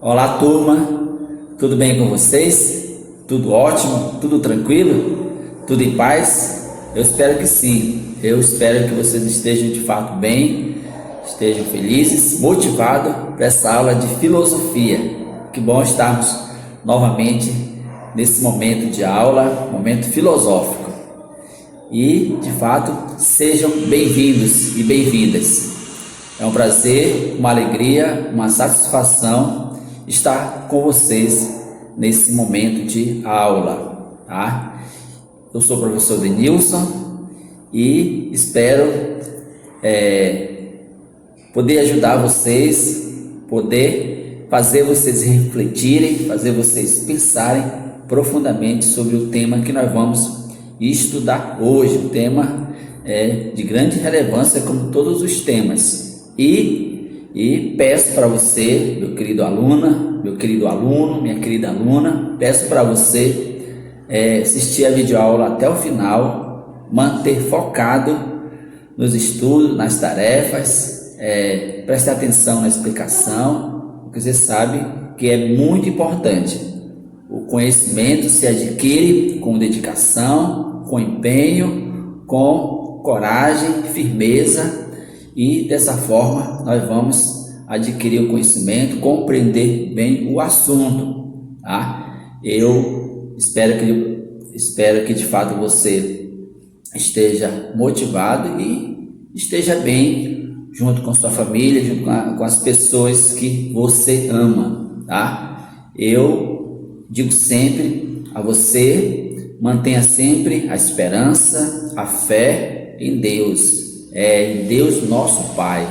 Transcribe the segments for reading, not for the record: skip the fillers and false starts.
Olá, turma, tudo bem com vocês? Tudo ótimo? Tudo tranquilo? Tudo em paz? Eu espero que sim. Eu espero que vocês estejam de fato bem, estejam felizes, motivados para essa aula de filosofia. Que bom estarmos novamente nesse momento de aula, momento filosófico. E, de fato, sejam bem-vindos e bem-vindas. É um prazer, uma alegria, uma satisfação estar com vocês nesse momento de aula, tá? Eu sou o professor Denilson e espero poder ajudar vocês, poder fazer vocês refletirem, fazer vocês pensarem profundamente sobre o tema que nós vamos estudar hoje. O tema é de grande relevância, como todos os temas. E peço para você, meu querido aluna, meu querido aluno, minha querida aluna, peço para você assistir a videoaula até o final, manter focado nos estudos, nas tarefas, preste atenção na explicação, porque você sabe que é muito importante. O conhecimento se adquire com dedicação, com empenho, com coragem, firmeza, e dessa forma nós vamos adquirir o conhecimento, compreender bem o assunto, tá? Eu espero que de fato você esteja motivado e esteja bem junto com sua família, junto com as pessoas que você ama, tá? Eu digo sempre a você, mantenha sempre a esperança, a fé em Deus, em Deus nosso Pai,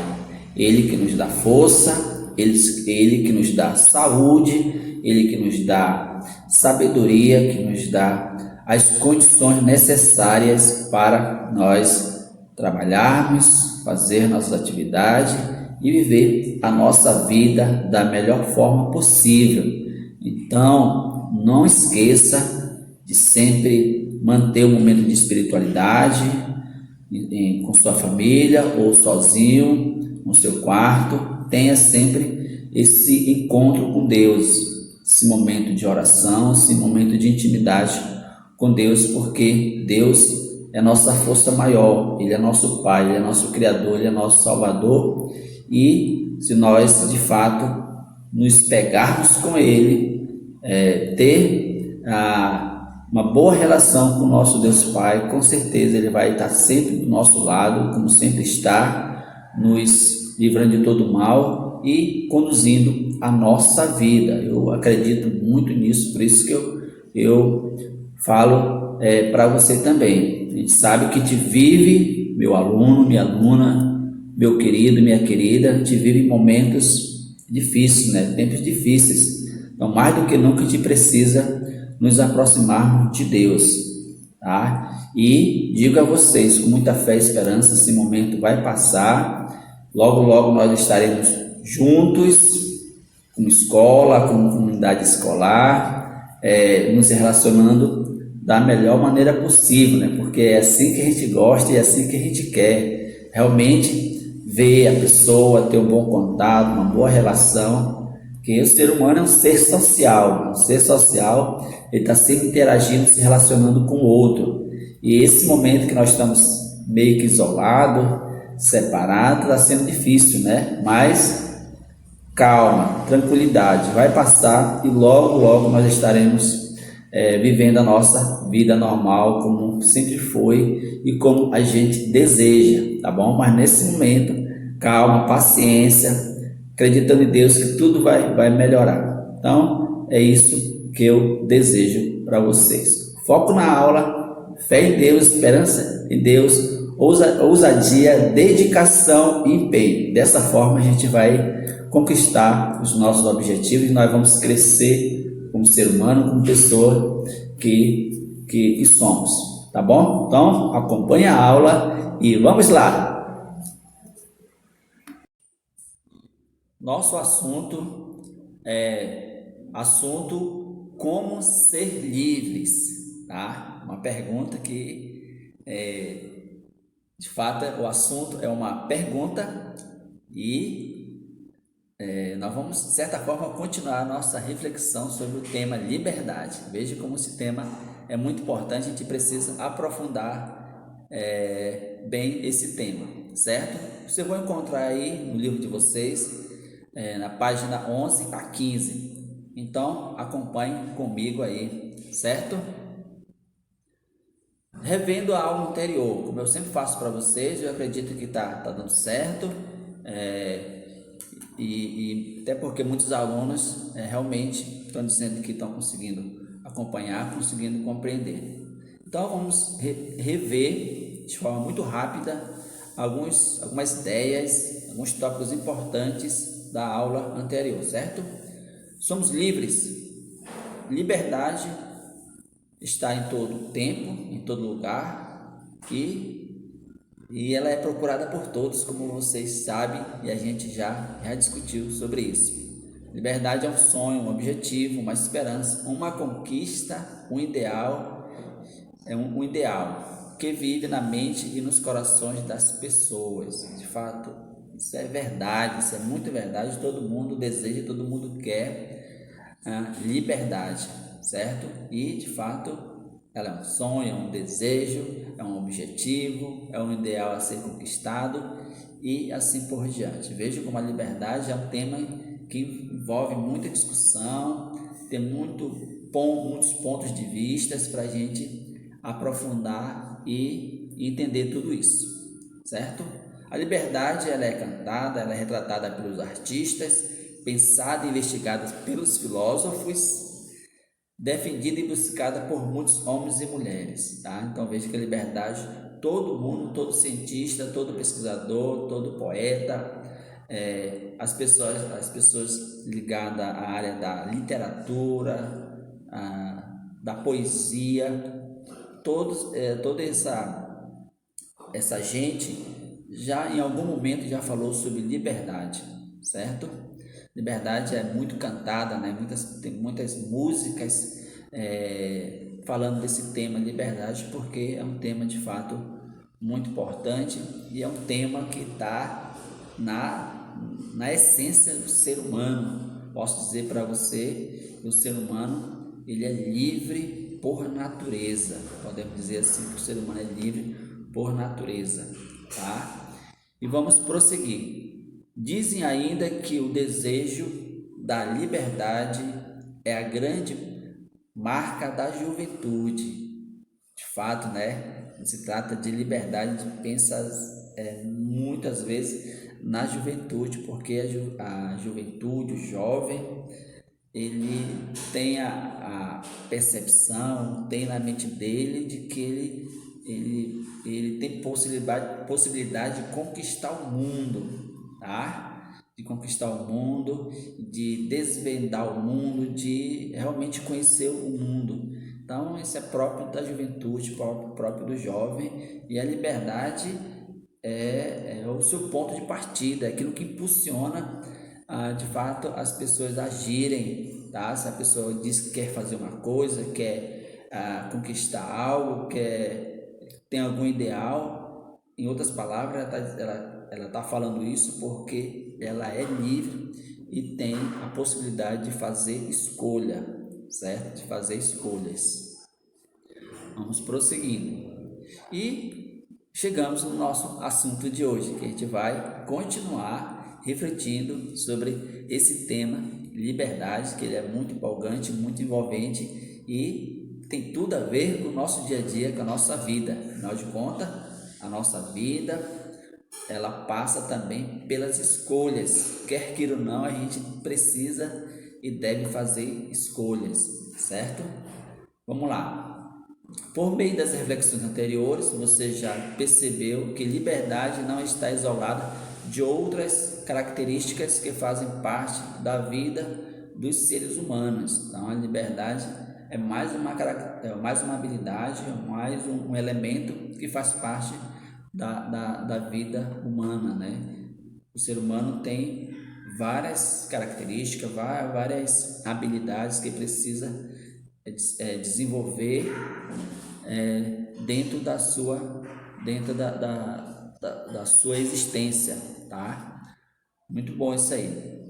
Ele que nos dá força, Ele que nos dá saúde, Ele que nos dá sabedoria, que nos dá as condições necessárias para nós trabalharmos, fazer nossas atividades e viver a nossa vida da melhor forma possível. Então, não esqueça de sempre manter um momento de espiritualidade com sua família ou sozinho no seu quarto. Tenha sempre esse encontro com Deus, esse momento de oração, esse momento de intimidade com Deus, porque Deus é nossa força maior, Ele é nosso Pai, Ele é nosso Criador, Ele é nosso Salvador, e se nós de fato nos pegarmos com Ele, ter uma boa relação com o nosso Deus Pai, com certeza Ele vai estar sempre do nosso lado, como sempre está, nos livrando de todo mal e conduzindo a nossa vida. Eu acredito muito nisso, por isso que eu falo para você também. A gente sabe que te vive, meu aluno, minha aluna, meu querido, minha querida, a gente vive momentos difíceis, né? Tempos difíceis. Então, mais do que nunca, a gente precisa nos aproximarmos de Deus, tá? E digo a vocês, com muita fé e esperança, esse momento vai passar. Logo, logo nós estaremos juntos, como escola, como comunidade escolar, nos relacionando da melhor maneira possível, né? Porque é assim que a gente gosta e é assim que a gente quer realmente ver a pessoa, ter um bom contato, uma boa relação, porque o ser humano é um ser social, ele está sempre interagindo, se relacionando com o outro, e esse momento que nós estamos meio que isolados, separados, está sendo difícil, né? Mas calma, tranquilidade, vai passar e logo, logo nós estaremos vivendo a nossa vida normal, como sempre foi e como a gente deseja, tá bom? Mas nesse momento, calma, paciência, acreditando em Deus que tudo vai melhorar. Então, é isso que eu desejo para vocês. Foco na aula, fé em Deus, esperança em Deus, ousadia, dedicação e empenho. Dessa forma, a gente vai conquistar os nossos objetivos e nós vamos crescer como ser humano, como pessoa que somos, tá bom? Então, acompanhe a aula e vamos lá! Nosso assunto é como ser livres, tá? Uma pergunta que, de fato, o assunto é uma pergunta e nós vamos, de certa forma, continuar a nossa reflexão sobre o tema liberdade. Veja como esse tema é muito importante, a gente precisa aprofundar bem esse tema, certo? Vocês vão encontrar aí no livro de vocês, na página 11 a 15. Então, acompanhe comigo aí, certo? Revendo a aula anterior, como eu sempre faço para vocês, eu acredito que tá dando certo. É, e até porque muitos alunos realmente estão dizendo que estão conseguindo acompanhar, conseguindo compreender. Então vamos rever de forma muito rápida algumas ideias, alguns tópicos importantes da aula anterior, certo? Somos livres. Liberdade está em todo tempo, em todo lugar e ela é procurada por todos, como vocês sabem, e a gente já discutiu sobre isso. Liberdade é um sonho, um objetivo, uma esperança, uma conquista, um ideal, um ideal que vive na mente e nos corações das pessoas. De fato, isso é verdade, isso é muito verdade. Todo mundo deseja, todo mundo quer a liberdade, certo? E de fato, ela é um sonho, é um desejo, é um objetivo, é um ideal a ser conquistado e assim por diante. Veja como a liberdade é um tema que envolve muita discussão, tem muitos pontos de vista para a gente aprofundar e entender tudo isso, certo? A liberdade ela é cantada, ela é retratada pelos artistas, pensada e investigada pelos filósofos, defendida e buscada por muitos homens e mulheres, tá? Então veja que a liberdade, todo mundo, todo cientista, todo pesquisador, todo poeta, as pessoas ligadas à área da literatura, da poesia, toda essa gente já em algum momento já falou sobre liberdade, certo? Liberdade é muito cantada, né? Tem muitas músicas falando desse tema liberdade, porque é um tema de fato muito importante e é um tema que está na essência do ser humano. Posso dizer para você que o ser humano ele é livre por natureza. Podemos dizer assim que o ser humano é livre por natureza, tá? E vamos prosseguir. Dizem ainda que o desejo da liberdade é a grande marca da juventude. De fato, né? Se trata de liberdade, de pensar muitas vezes na juventude, porque a juventude, o jovem, ele tem a percepção, tem na mente dele de que ele tem possibilidade de conquistar o mundo, tá? De conquistar o mundo, de desvendar o mundo, de realmente conhecer o mundo. Então, isso é próprio da juventude, próprio do jovem, e a liberdade é o seu ponto de partida, é aquilo que impulsiona de fato as pessoas agirem, tá? Se a pessoa diz que quer fazer uma coisa, quer conquistar algo, tem algum ideal, em outras palavras, ela tá falando isso porque ela é livre e tem a possibilidade de fazer escolha, certo? De fazer escolhas. Vamos prosseguindo. E chegamos no nosso assunto de hoje, que a gente vai continuar refletindo sobre esse tema liberdade, que ele é muito empolgante, muito envolvente e tem tudo a ver com o nosso dia a dia, com a nossa vida. Afinal de contas, a nossa vida ela passa também pelas escolhas. Quer queira ou não, a gente precisa e deve fazer escolhas, certo? Vamos lá. Por meio das reflexões anteriores, você já percebeu que liberdade não está isolada de outras características que fazem parte da vida dos seres humanos. Então, a liberdade é mais uma habilidade, mais um elemento que faz parte da vida humana, né? O ser humano tem várias características, várias habilidades que precisa desenvolver dentro da sua existência, tá? Muito bom isso aí.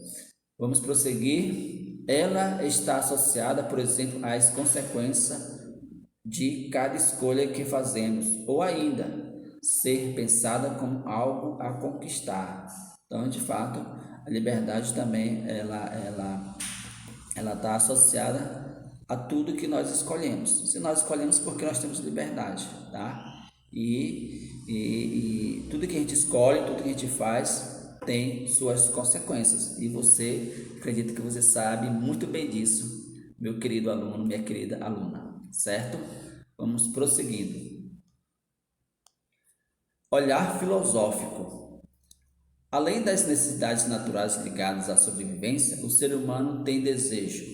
Vamos prosseguir. Ela está associada, por exemplo, às consequências de cada escolha que fazemos, ou ainda ser pensada como algo a conquistar. Então, de fato, a liberdade também ela está associada a tudo que nós escolhemos. Se nós escolhemos, porque nós temos liberdade, tá? E tudo que a gente escolhe, tudo que a gente faz tem suas consequências. E você, acredito que você sabe muito bem disso, meu querido aluno, minha querida aluna, certo? Vamos prosseguindo. Olhar filosófico. Além das necessidades naturais ligadas à sobrevivência, o ser humano tem desejo,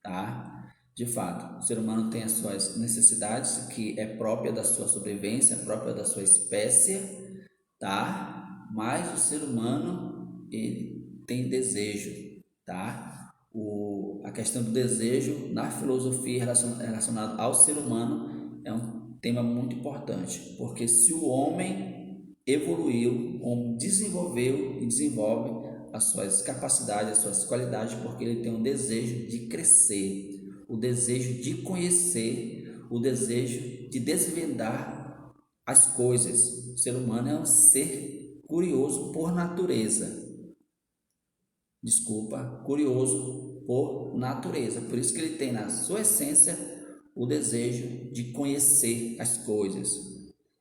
tá? De fato, o ser humano tem as suas necessidades, que é própria da sua sobrevivência, própria da sua espécie, tá? Mas o ser humano, ele tem desejo, tá? A questão do desejo na filosofia relacionada ao ser humano é um tema muito importante, porque se o homem evoluiu, o homem desenvolveu e desenvolve as suas capacidades, as suas qualidades, porque ele tem um desejo de crescer, o desejo de conhecer, o desejo de desvendar as coisas. O ser humano é um ser curioso por natureza. Desculpa, curioso por natureza. Por isso que ele tem na sua essência o desejo de conhecer as coisas,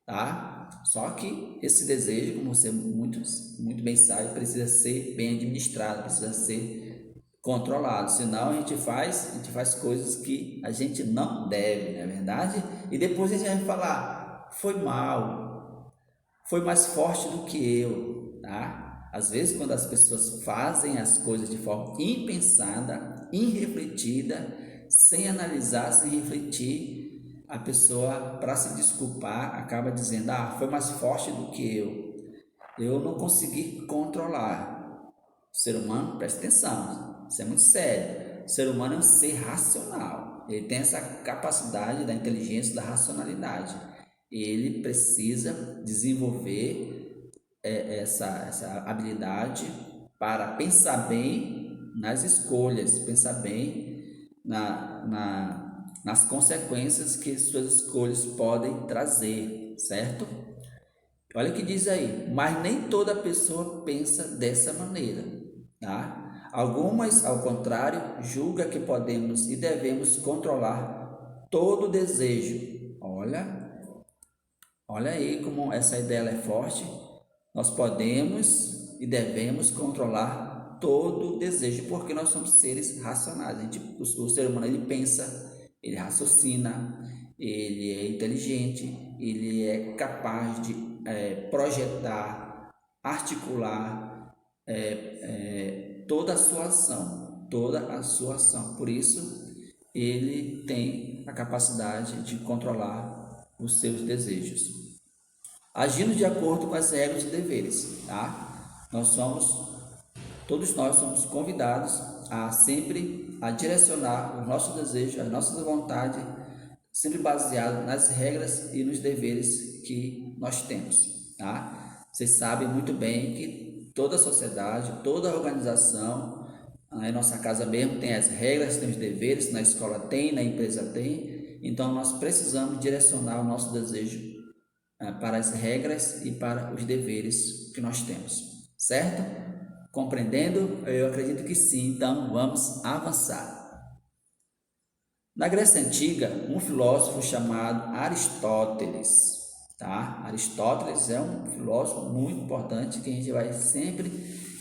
tá? Só que esse desejo, como você muito bem sabe, precisa ser bem administrado, precisa ser controlado. Senão a gente faz coisas que a gente não deve, não é verdade? E depois a gente vai falar, foi mal, foi mais forte do que eu, tá? Às vezes, quando as pessoas fazem as coisas de forma impensada, irrefletida, sem analisar, sem refletir, a pessoa, para se desculpar, acaba dizendo: ah, foi mais forte do que eu não consegui controlar. O ser humano, presta atenção, isso é muito sério. O ser humano é um ser racional, ele tem essa capacidade da inteligência, da racionalidade. Ele precisa desenvolver essa habilidade para pensar bem nas escolhas, pensar bem nas consequências que suas escolhas podem trazer, certo? Olha o que diz aí, mas nem toda pessoa pensa dessa maneira, tá? Algumas, ao contrário, julgam que podemos e devemos controlar todo desejo. Olha aí como essa ideia é forte. Nós podemos e devemos controlar todo desejo, porque nós somos seres racionais. O ser humano ele pensa, ele raciocina, ele é inteligente, ele é capaz de projetar, articular toda a sua ação, toda a sua ação. Por isso, ele tem a capacidade de controlar os seus desejos, agindo de acordo com as regras e deveres, tá? Todos nós somos convidados a sempre direcionar os nossos desejos, as nossas vontades, sempre baseado nas regras e nos deveres que nós temos, tá? Vocês sabem muito bem que toda a sociedade, toda a organização, em nossa casa mesmo tem as regras, tem os deveres, na escola tem, na empresa tem, então nós precisamos direcionar o nosso desejo para as regras e para os deveres que nós temos, certo? Compreendendo? Eu acredito que sim, então vamos avançar. Na Grécia Antiga, um filósofo chamado Aristóteles, tá? Aristóteles é um filósofo muito importante que a gente vai sempre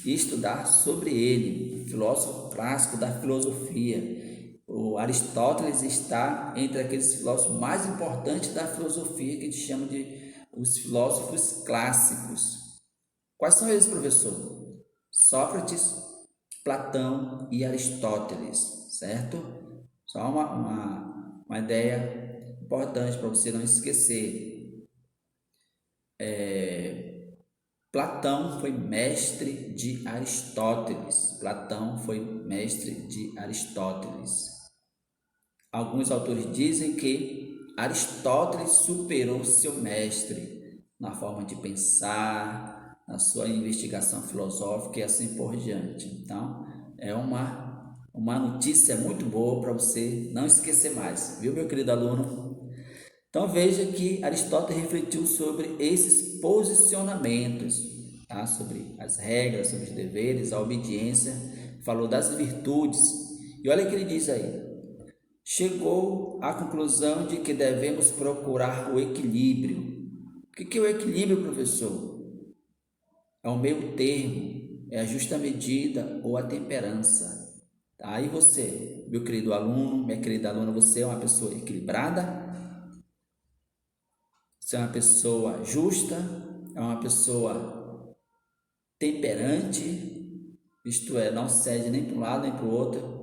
estudar sobre ele, filósofo clássico da filosofia. O Aristóteles está entre aqueles filósofos mais importantes da filosofia que a gente chama de os filósofos clássicos. Quais são eles, professor? Sócrates, Platão e Aristóteles, certo? Só uma ideia importante para você não esquecer. Platão foi mestre de Aristóteles. Platão foi mestre de Aristóteles. Alguns autores dizem que Aristóteles superou seu mestre na forma de pensar, na sua investigação filosófica e assim por diante. Então, é uma notícia muito boa para você não esquecer mais, viu, meu querido aluno? Então, veja que Aristóteles refletiu sobre esses posicionamentos, tá? Sobre as regras, sobre os deveres, a obediência, falou das virtudes. E olha o que ele diz aí. Chegou à conclusão de que devemos procurar o equilíbrio. O que é o equilíbrio, professor? É o meio termo, é a justa medida ou a temperança. Tá? Aí você, meu querido aluno, minha querida aluna, você é uma pessoa equilibrada? Você é uma pessoa justa? É uma pessoa temperante? Isto é, não cede nem para um lado nem para o outro.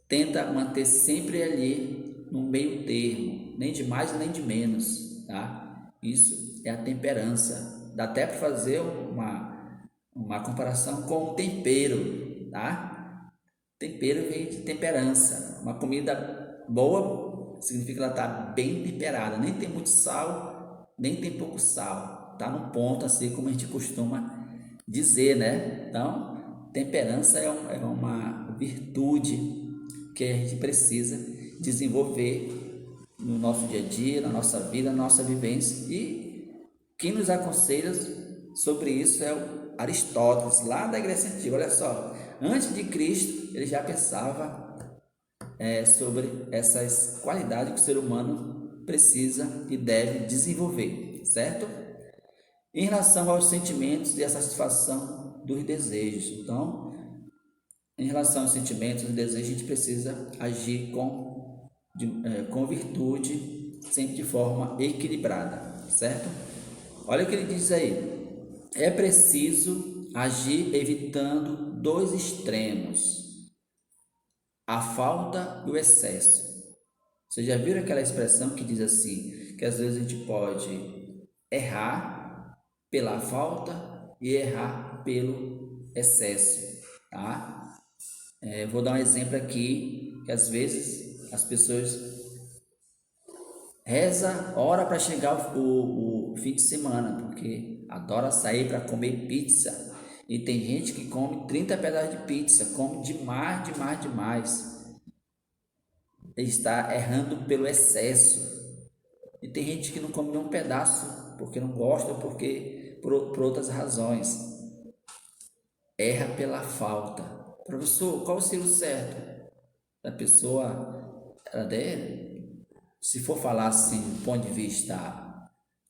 Tenta manter sempre ali no meio termo, nem de mais nem de menos, tá? Isso é a temperança. Dá até para fazer uma comparação com o tempero, tá? Tempero vem de temperança. Uma comida boa significa que ela está bem temperada, nem tem muito sal, nem tem pouco sal. Tá no ponto, assim como a gente costuma dizer, né? Então, temperança é uma virtude que a gente precisa desenvolver no nosso dia a dia, na nossa vida, na nossa vivência. E quem nos aconselha sobre isso é o Aristóteles, lá da Grécia Antiga. Olha só, antes de Cristo, ele já pensava sobre essas qualidades que o ser humano precisa e deve desenvolver, certo? Em relação aos sentimentos e a satisfação dos desejos. Então, em relação aos sentimentos e desejos, a gente precisa agir com virtude, sempre de forma equilibrada, certo? Olha o que ele diz aí. É preciso agir evitando dois extremos, a falta e o excesso. Você já viram aquela expressão que diz assim, que às vezes a gente pode errar pela falta e errar pelo excesso, tá? Vou dar um exemplo aqui, que às vezes as pessoas ora para chegar o fim de semana, porque adora sair para comer pizza. E tem gente que come 30 pedaços de pizza, come demais, demais, demais. Ele está errando pelo excesso. E tem gente que não come nem um pedaço, porque não gosta, porque por outras razões. Erra pela falta. Professor, qual seria o certo? A pessoa, se for falar assim, do ponto de vista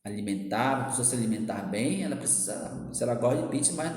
alimentar, a pessoa se alimentar bem, ela precisa, se ela gosta de pizza, mas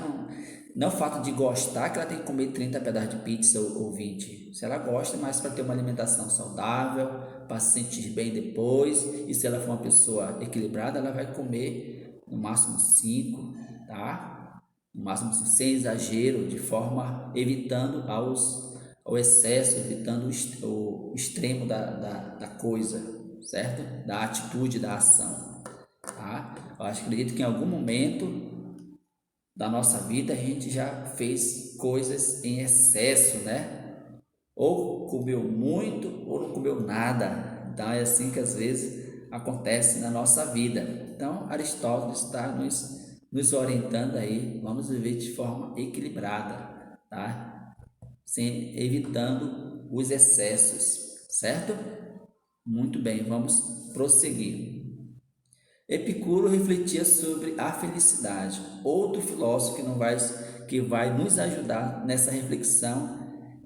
não é o fato de gostar que ela tem que comer 30 pedaços de pizza ou 20. Se ela gosta, mas para ter uma alimentação saudável, para se sentir bem depois, e se ela for uma pessoa equilibrada, ela vai comer no máximo 5, tá? No máximo sem exagero, de forma evitando ao excesso, evitando o extremo da coisa, certo? Da atitude, da ação, tá? Eu acredito que em algum momento da nossa vida a gente já fez coisas em excesso, né? Ou comeu muito ou não comeu nada. Então é assim que às vezes acontece na nossa vida. Então Aristóteles está nos orientando aí, vamos viver de forma equilibrada, tá? Sem evitando os excessos, certo? Muito bem, vamos prosseguir. Epicuro refletia sobre a felicidade. Outro filósofo que vai nos ajudar nessa reflexão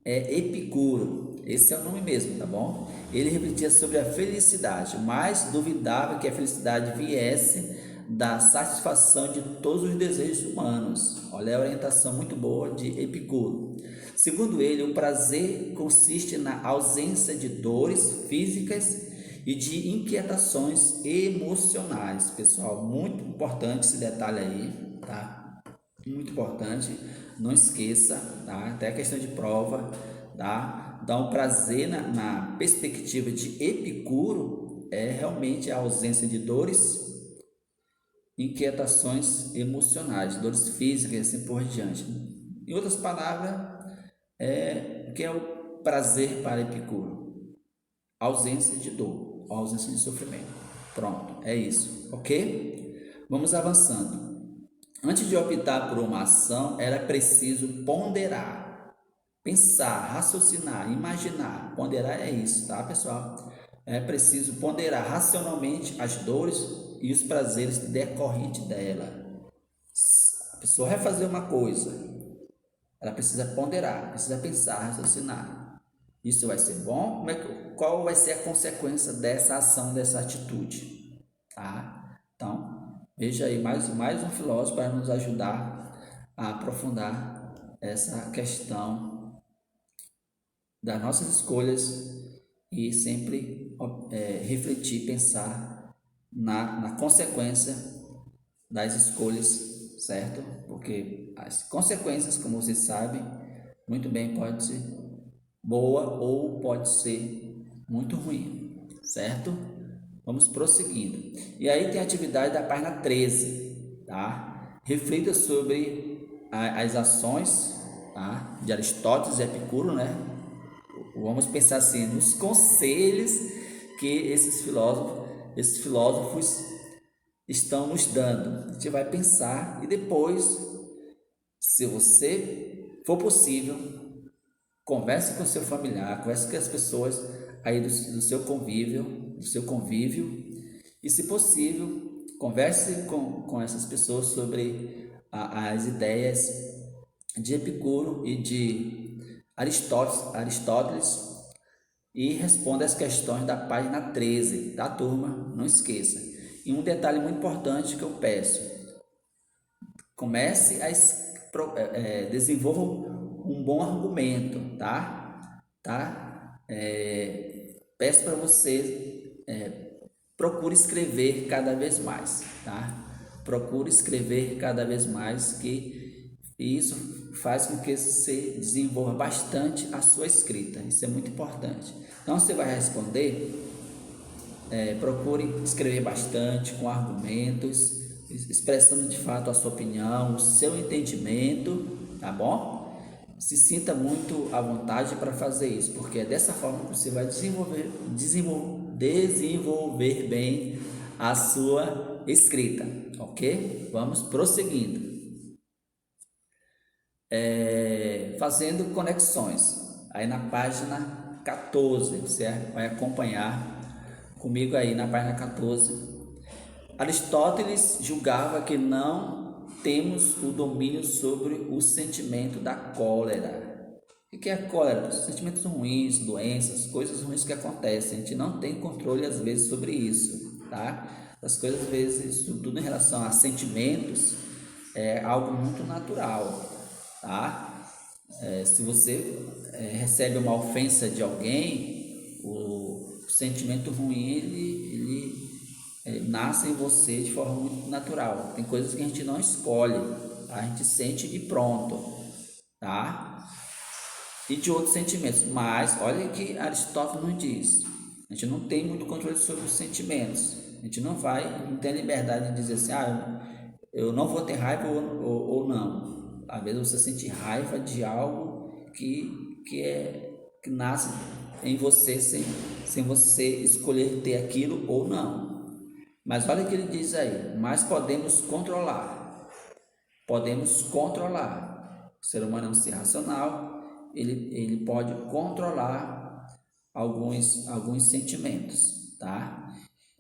é Epicuro. Esse é o nome mesmo, tá bom? Ele refletia sobre a felicidade, mas duvidava que a felicidade viesse da satisfação de todos os desejos humanos. Olha a orientação muito boa de Epicuro. Segundo ele, o prazer consiste na ausência de dores físicas e de inquietações emocionais. Pessoal, muito importante esse detalhe aí, tá? Muito importante, não esqueça, tá? Até a questão de prova, tá? Dá um prazer na perspectiva de Epicuro, é realmente a ausência de dores, inquietações emocionais, dores físicas e assim por diante. Em outras palavras, o que é o prazer para Epicuro? Ausência de dor, ausência de sofrimento. Pronto, é isso, ok? Vamos avançando. Antes de optar por uma ação, era preciso ponderar, pensar, raciocinar, imaginar. Ponderar é isso, tá, pessoal? É preciso ponderar racionalmente as dores e os prazeres decorrentes dela. A pessoa vai fazer uma coisa, ela precisa ponderar, precisa pensar, raciocinar. Isso vai ser bom? Qual vai ser a consequência dessa ação, dessa atitude? Tá? Então, veja aí mais um filósofo para nos ajudar a aprofundar essa questão das nossas escolhas e sempre refletir, pensar na consequência das escolhas, certo? Porque as consequências, como vocês sabem, muito bem, pode ser boa ou pode ser muito ruim, certo? Vamos prosseguindo. E aí tem a atividade da página 13, tá? Reflita sobre as ações, tá? De Aristóteles e Epicuro, né? Vamos pensar assim, nos conselhos que esses filósofos estão nos dando. A gente vai pensar e depois, se você for possível, converse com seu familiar, converse com as pessoas aí do seu convívio, e, se possível, converse com essas pessoas sobre as ideias de Epicuro e de Aristóteles e responda as questões da página 13, tá, turma? Não esqueça. E um detalhe muito importante que eu peço: comece a desenvolva um bom argumento, tá? Peço para você procure escrever cada vez mais, tá? Procure escrever cada vez mais, que isso faz com que você desenvolva bastante a sua escrita. Isso é muito importante. Então você vai responder, procure escrever bastante com argumentos, expressando de fato a sua opinião, o seu entendimento, tá bom? Se sinta muito à vontade para fazer isso, porque é dessa forma que você vai desenvolver bem a sua escrita, ok? Vamos prosseguindo. Fazendo conexões. Aí na página 14, você vai acompanhar comigo aí na página 14. Aristóteles julgava que não temos o domínio sobre o sentimento da cólera. O que é a cólera? Sentimentos ruins, doenças, coisas ruins que acontecem. A gente não tem controle às vezes sobre isso, tá? As coisas às vezes, tudo em relação a sentimentos, é algo muito natural, tá? Se você recebe uma ofensa de alguém, o sentimento ruim ele nasce em você de forma muito natural. Tem coisas que a gente não escolhe, tá? A gente sente e pronto, tá? E de outros sentimentos, mas olha que Aristóteles nos diz: a gente não tem muito controle sobre os sentimentos. A gente não tem liberdade de dizer assim, eu não vou ter raiva ou não. Às vezes você sente raiva de algo que nasce em você sem você escolher ter aquilo ou não. Mas olha o que ele diz aí: mas podemos controlar. Podemos controlar. O ser humano é um ser racional, ele pode controlar alguns sentimentos, tá?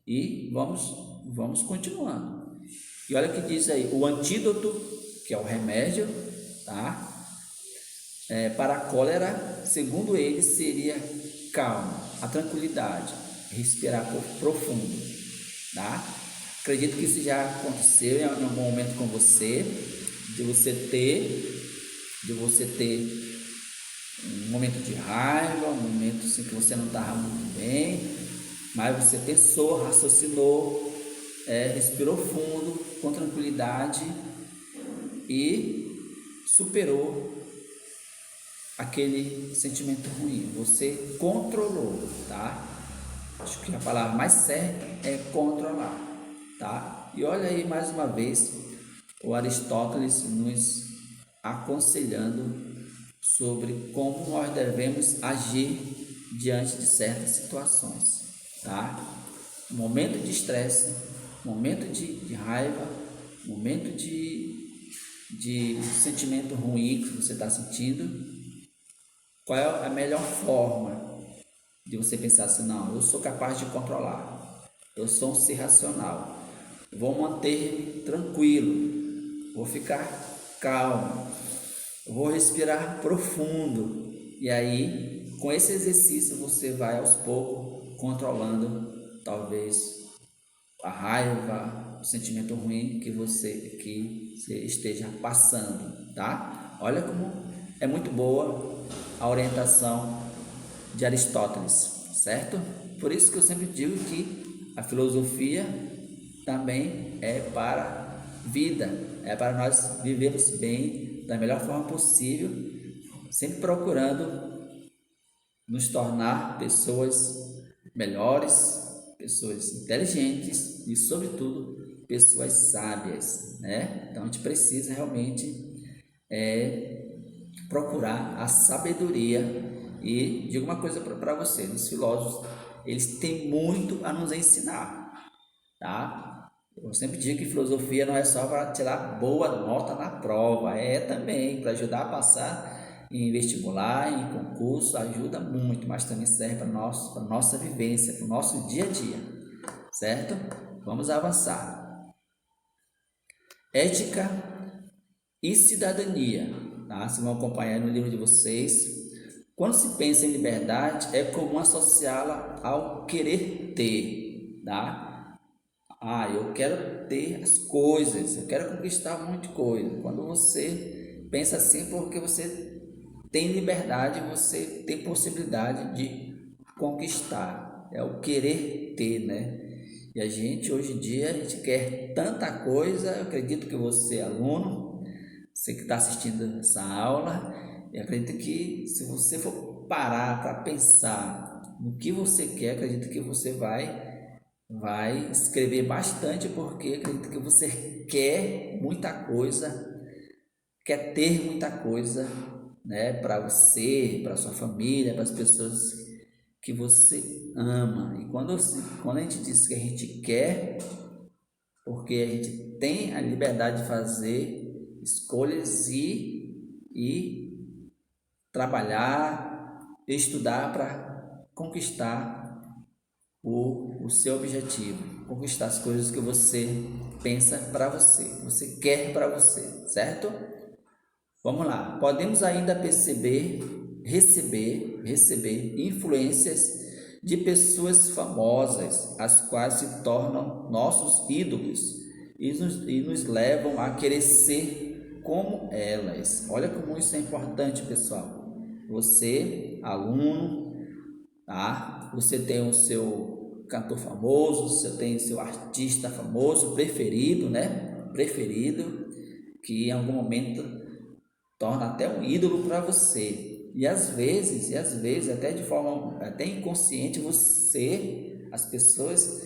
E vamos continuando. E olha o que diz aí: o antídoto, que é o remédio, tá? Para a cólera, segundo ele, seria calma, a tranquilidade, respirar profundo, tá? Acredito que isso já aconteceu em algum momento com você, de você ter um momento de raiva, um momento assim que você não estava muito bem, mas você pensou, raciocinou, respirou fundo, com tranquilidade e superou aquele sentimento ruim. Você controlou, tá? Acho que a palavra mais certa é controlar, tá? E olha aí mais uma vez o Aristóteles nos aconselhando sobre como nós devemos agir diante de certas situações, tá? Momento de estresse, momento de raiva, momento de de sentimento ruim que você está sentindo, qual é a melhor forma de você pensar assim: não, eu sou capaz de controlar, eu sou um ser racional, vou manter tranquilo, vou ficar calmo, vou respirar profundo. E aí, com esse exercício, você vai aos poucos controlando talvez a raiva, o sentimento ruim que você esteja passando, tá? Olha como é muito boa a orientação de Aristóteles, certo? Por isso que eu sempre digo que a filosofia também é para vida, é para nós vivermos bem da melhor forma possível, sempre procurando nos tornar pessoas melhores, pessoas inteligentes e, sobretudo, pessoas sábias, né? Então a gente precisa realmente procurar a sabedoria. E digo uma coisa para vocês: os filósofos, eles têm muito a nos ensinar, tá? Eu sempre digo que filosofia não é só para tirar boa nota na prova, é também para ajudar a passar em vestibular, em concurso, ajuda muito, mas também serve para nossa vivência, para o nosso dia a dia, certo? Vamos avançar. Ética e cidadania, tá? Vocês vão acompanhar no livro de vocês. Quando se pensa em liberdade, é comum associá-la ao querer ter, tá? Eu quero ter as coisas, eu quero conquistar um monte de coisa. Quando você pensa assim, porque você tem liberdade, você tem possibilidade de conquistar. É o querer ter, né? E a gente, hoje em dia, a gente quer tanta coisa. Eu acredito que você, aluno, você que está assistindo essa aula, eu acredito que se você for parar para pensar no que você quer, acredito que você vai escrever bastante, porque acredito que você quer muita coisa, quer ter muita coisa, né, para você, para sua família, para as pessoas que você ama. E quando a gente diz que a gente quer, porque a gente tem a liberdade de fazer escolhas e trabalhar, estudar para conquistar o seu objetivo, conquistar as coisas que você pensa para você, que você quer para você, certo? Vamos lá. Podemos ainda receber influências de pessoas famosas, as quais se tornam nossos ídolos e nos levam a querer ser como elas. Olha como isso é importante, pessoal. Você, aluno, tá? Você tem o seu cantor famoso, você tem o seu artista famoso preferido, né? Preferido, que em algum momento torna até um ídolo para você. E às vezes, até de forma até inconsciente, as pessoas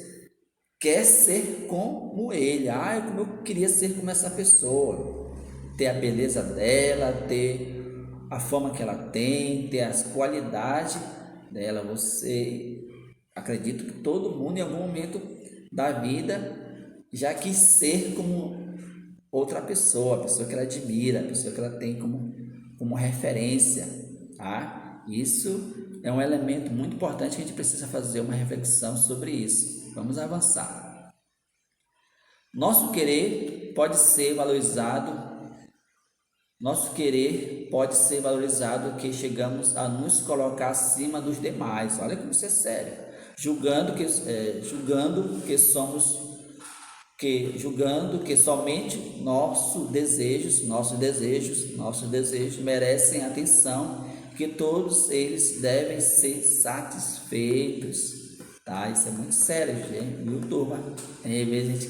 quer ser como ele. Como eu queria ser como essa pessoa. Ter a beleza dela, ter a fama que ela tem, ter as qualidades dela. Você, acredito que todo mundo em algum momento da vida já quis ser como outra pessoa, a pessoa que ela admira, a pessoa que ela tem como referência, tá? Isso é um elemento muito importante que a gente precisa fazer uma reflexão sobre isso. Vamos avançar. Nosso querer pode ser valorizado que chegamos a nos colocar acima dos demais. Olha como isso é sério. Julgando que somente nossos desejos merecem atenção, que todos eles devem ser satisfeitos, tá? Isso é muito sério, gente, viu, turma? Às vezes a gente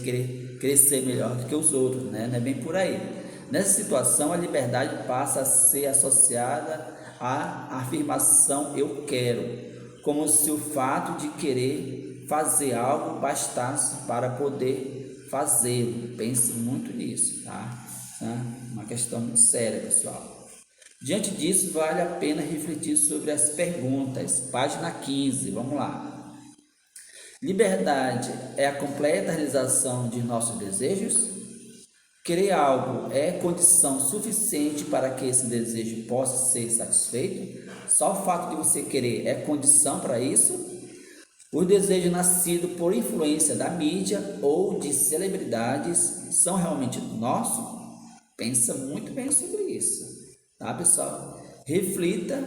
querer ser melhor do que os outros, né? Não é bem por aí. Nessa situação, a liberdade passa a ser associada à afirmação "eu quero", como se o fato de querer fazer algo bastasse para poder fazê-lo. Pense muito nisso, tá? Uma questão muito séria, pessoal. Diante disso, vale a pena refletir sobre as perguntas. Página 15, vamos lá. Liberdade é a completa realização de nossos desejos? Querer algo é condição suficiente para que esse desejo possa ser satisfeito? Só o fato de você querer é condição para isso? Os desejos nascidos por influência da mídia ou de celebridades são realmente nossos? Pensa muito bem sobre isso, tá, pessoal? Reflita,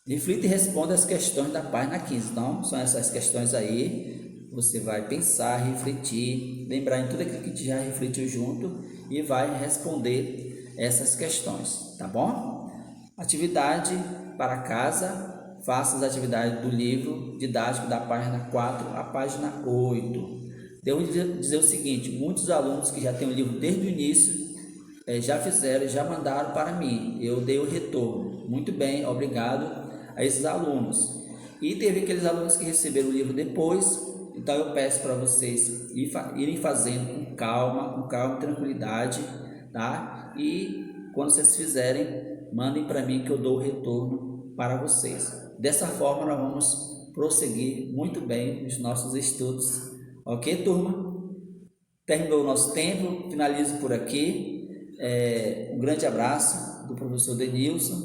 reflita e responda as questões da página 15. Então, são essas questões aí. Você vai pensar, refletir, lembrar em tudo aquilo que a gente já refletiu junto e vai responder essas questões, tá bom? Atividade para casa. Faça as atividades do livro didático da página 4 à página 8. Devo dizer o seguinte: muitos alunos que já têm o livro desde o início já fizeram, já mandaram para mim. Eu dei o retorno. Muito bem, obrigado a esses alunos. E teve aqueles alunos que receberam o livro depois. Então eu peço para vocês irem fazendo com calma, tranquilidade, tá? E quando vocês fizerem, mandem para mim que eu dou o retorno para vocês. Dessa forma nós vamos prosseguir muito bem os nossos estudos. Ok, turma? Terminou o nosso tempo, finalizo por aqui. Um grande abraço do professor Denilson.